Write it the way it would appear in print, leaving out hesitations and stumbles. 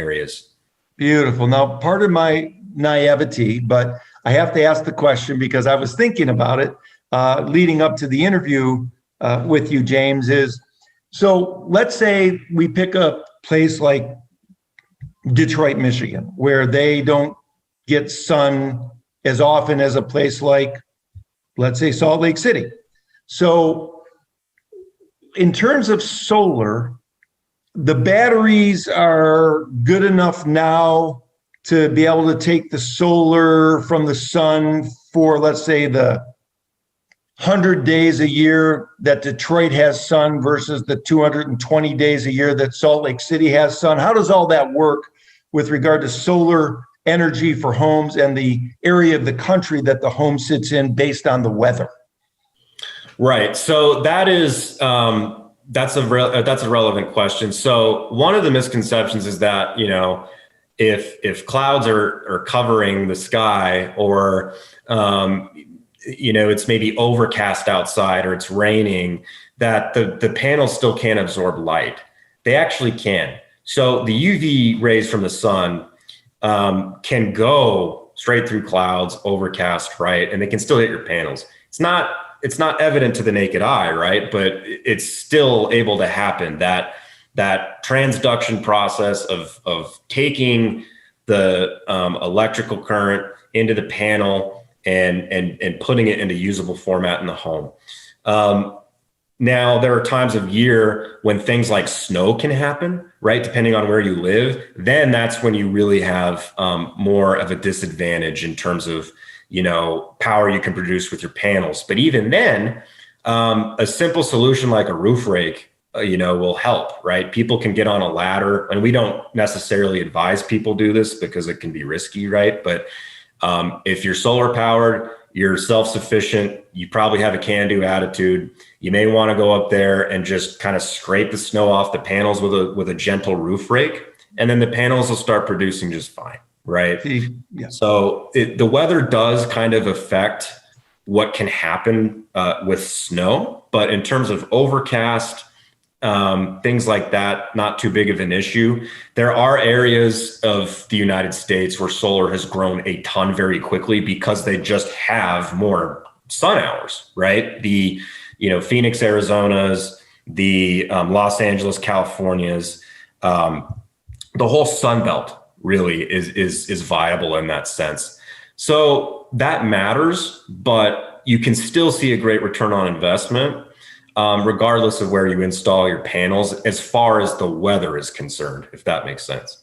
areas. Beautiful. Now, part of my naivety, but I have to ask the question because I was thinking about it leading up to the interview with you, James, is so let's say we pick a place like Detroit, Michigan, where they don't get sun as often as a place like, let's say, Salt Lake City. So in terms of solar, the batteries are good enough now to be able to take the solar from the sun for, let's say, the 100 days a year that Detroit has sun versus the 220 days a year that Salt Lake City has sun. How does all that work with regard to solar energy for homes and the area of the country that the home sits in based on the weather? Right. So that is, that's a relevant question. So one of the misconceptions is that, you know, if clouds are covering the sky, or you know, it's maybe overcast outside or it's raining, that the panels still can't absorb light. They actually can. So the UV rays from the sun can go straight through clouds, overcast, right? And they can still hit your panels. It's not evident to the naked eye, right? But it's still able to happen. That transduction process of taking the electrical current into the panel and putting it into usable format in the home. Now, there are times of year when things like snow can happen, right? Depending on where you live, then that's when you really have more of a disadvantage in terms of, you know, power you can produce with your panels. But even then, a simple solution like a roof rake, you know, will help, right? People can get on a ladder, and we don't necessarily advise people do this because it can be risky, right? But if you're solar powered, you're self-sufficient, you probably have a can-do attitude. You may want to go up there and just kind of scrape the snow off the panels with a gentle roof rake, and then the panels will start producing just fine, right? Yeah. So the weather does kind of affect what can happen with snow, but in terms of overcast, things like that, not too big of an issue. There are areas of the United States where solar has grown a ton very quickly because they just have more sun hours, right? The, you know, Phoenix, Arizona's, the Los Angeles, California's, the whole Sun Belt really is viable in that sense. So that matters, but you can still see a great return on investment regardless of where you install your panels, as far as the weather is concerned, if that makes sense.